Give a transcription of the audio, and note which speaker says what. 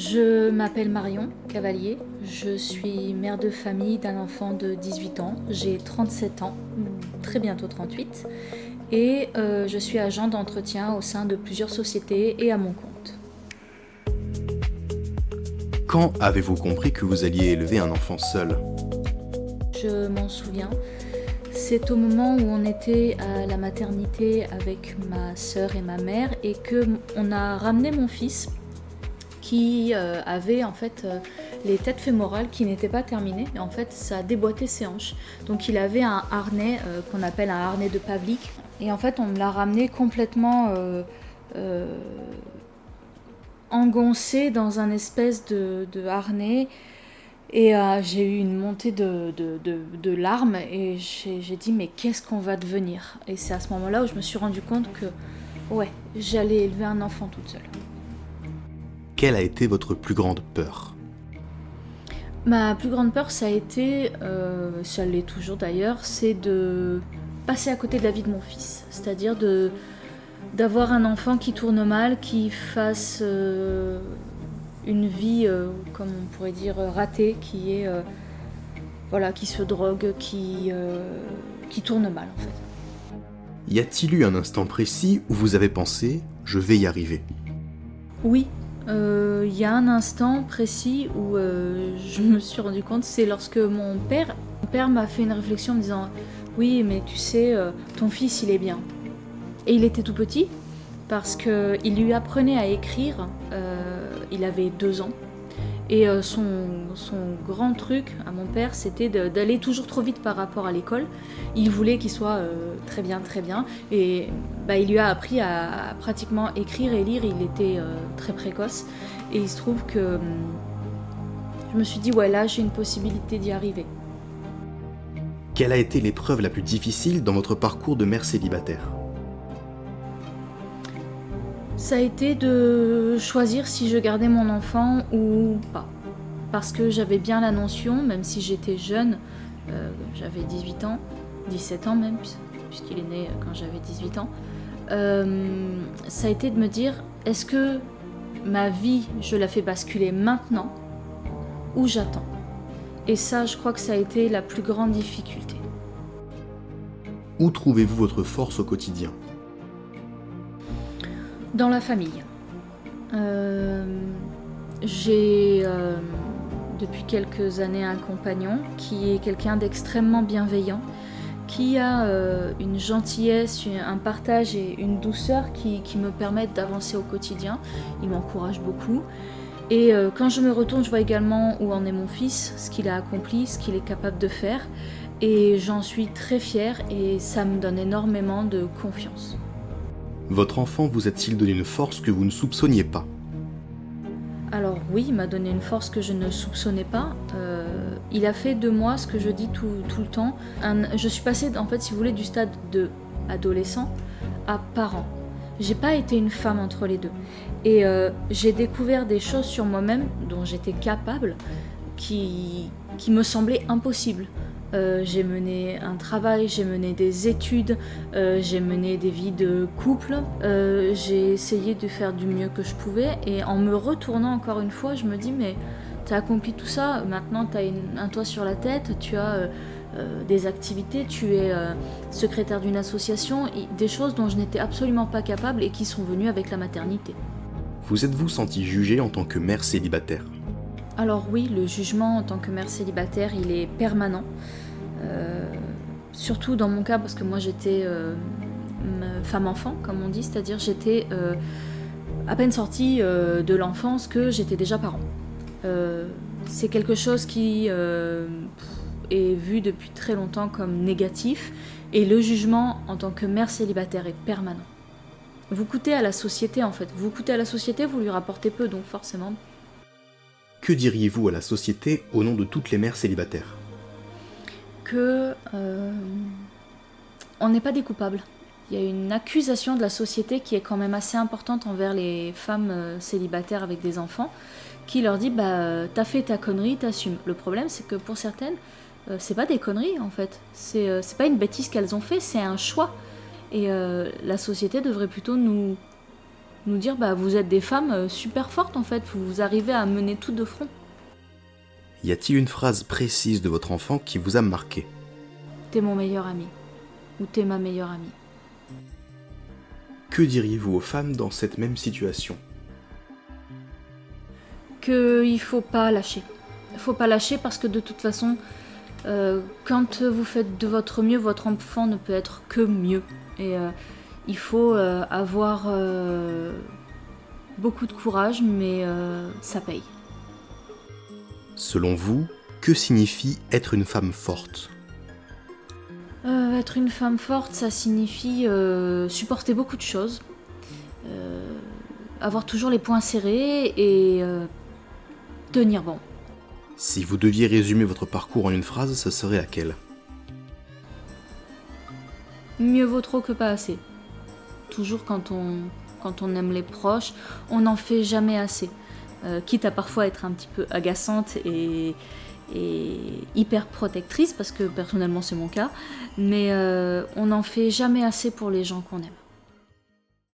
Speaker 1: Je m'appelle Marion Cavalier, je suis mère de famille d'un enfant de 18 ans, j'ai 37 ans, très bientôt 38, et je suis agent d'entretien au sein de plusieurs sociétés et à mon compte.
Speaker 2: Quand avez-vous compris que vous alliez élever un enfant seul ?
Speaker 1: Je m'en souviens, c'est au moment où on était à la maternité avec ma sœur et ma mère et qu'on a ramené mon fils qui avait en fait les têtes fémorales qui n'étaient pas terminées et en fait ça déboîtait ses hanches. Donc il avait un harnais qu'on appelle un harnais de Pavlik et en fait on me l'a ramené complètement engoncé dans un espèce de harnais et j'ai eu une montée de larmes et j'ai dit mais qu'est-ce qu'on va devenir ? Et c'est à ce moment-là où je me suis rendu compte que ouais, j'allais élever un enfant toute seule.
Speaker 2: Quelle a été votre plus grande peur ?
Speaker 1: Ma plus grande peur, ça a été, ça l'est toujours d'ailleurs, c'est de passer à côté de la vie de mon fils. C'est-à-dire d'avoir un enfant qui tourne mal, qui fasse une vie, comme on pourrait dire, ratée, qui est, qui se drogue, qui tourne mal en fait.
Speaker 2: Y a-t-il eu un instant précis où vous avez pensé « je vais y arriver » ?
Speaker 1: Oui. Il y a un instant précis où je me suis rendu compte, c'est lorsque mon père m'a fait une réflexion en me disant « Oui, mais tu sais, ton fils, il est bien. » Et il était tout petit, parce qu'il lui apprenait à écrire, il avait 2 ans. Et son grand truc à mon père, c'était d'aller toujours trop vite par rapport à l'école. Il voulait qu'il soit très bien. Et il lui a appris à pratiquement écrire et lire. Il était très précoce. Et il se trouve que je me suis dit, ouais, là, j'ai une possibilité d'y arriver.
Speaker 2: Quelle a été l'épreuve la plus difficile dans votre parcours de mère célibataire ?
Speaker 1: Ça a été de choisir si je gardais mon enfant ou pas. Parce que j'avais bien la notion, même si j'étais jeune, j'avais 18 ans, 17 ans même, puisqu'il est né quand j'avais 18 ans, ça a été de me dire, est-ce que ma vie, je la fais basculer maintenant ou j'attends ? Et ça, je crois que ça a été la plus grande difficulté.
Speaker 2: Où trouvez-vous votre force au quotidien ?
Speaker 1: Dans la famille. J'ai depuis quelques années un compagnon qui est quelqu'un d'extrêmement bienveillant, qui a une gentillesse, un partage et une douceur qui me permettent d'avancer au quotidien. Il m'encourage beaucoup. Et quand je me retourne, je vois également où en est mon fils, ce qu'il a accompli, ce qu'il est capable de faire. Et j'en suis très fière et ça me donne énormément de confiance.
Speaker 2: Votre enfant vous a-t-il donné une force que vous ne soupçonniez pas ?
Speaker 1: Alors oui, il m'a donné une force que je ne soupçonnais pas. Il a fait de moi ce que je dis tout le temps. Je suis passée, en fait, si vous voulez, du stade de adolescent à parent. J'ai pas été une femme entre les deux. Et j'ai découvert des choses sur moi-même dont j'étais capable, qui me semblaient impossibles. J'ai mené un travail, j'ai mené des études, j'ai mené des vies de couple, j'ai essayé de faire du mieux que je pouvais et en me retournant encore une fois, je me dis mais t'as accompli tout ça, maintenant t'as un toit sur la tête, tu as des activités, tu es secrétaire d'une association, des choses dont je n'étais absolument pas capable et qui sont venues avec la maternité.
Speaker 2: Vous êtes-vous senti jugée en tant que mère célibataire ?
Speaker 1: Alors oui, le jugement en tant que mère célibataire, il est permanent. Surtout dans mon cas, parce que moi j'étais femme-enfant, comme on dit, c'est-à-dire j'étais à peine sortie de l'enfance que j'étais déjà parent. C'est quelque chose qui est vu depuis très longtemps comme négatif, et le jugement en tant que mère célibataire est permanent. Vous coûtez à la société en fait, vous lui rapportez peu, donc forcément.
Speaker 2: Que diriez-vous à la société au nom de toutes les mères célibataires ?
Speaker 1: Que on n'est pas des coupables. Il y a une accusation de la société qui est quand même assez importante envers les femmes célibataires avec des enfants, qui leur dit t'as fait ta connerie, t'assumes. Le problème c'est que pour certaines, c'est pas des conneries en fait. C'est pas une bêtise qu'elles ont fait, c'est un choix. Et la société devrait plutôt nous nous dire bah vous êtes des femmes super fortes en fait, vous arrivez à mener tout de front.
Speaker 2: Y a-t-il une phrase précise de votre enfant qui vous a marqué ?
Speaker 1: T'es mon meilleur ami, ou t'es ma meilleure amie.
Speaker 2: Que diriez-vous aux femmes dans cette même situation ?
Speaker 1: Qu'il faut pas lâcher. Il faut pas lâcher parce que de toute façon, quand vous faites de votre mieux, votre enfant ne peut être que mieux. Et il faut avoir beaucoup de courage, mais ça paye.
Speaker 2: Selon vous, que signifie être une femme forte ?
Speaker 1: Être une femme forte, ça signifie supporter beaucoup de choses, avoir toujours les poings serrés et tenir bon.
Speaker 2: Si vous deviez résumer votre parcours en une phrase, ce serait laquelle ?
Speaker 1: Mieux vaut trop que pas assez. Toujours quand on aime les proches, on n'en fait jamais assez. Quitte à parfois être un petit peu agaçante et hyper protectrice, parce que personnellement c'est mon cas, mais on n'en fait jamais assez pour les gens qu'on aime.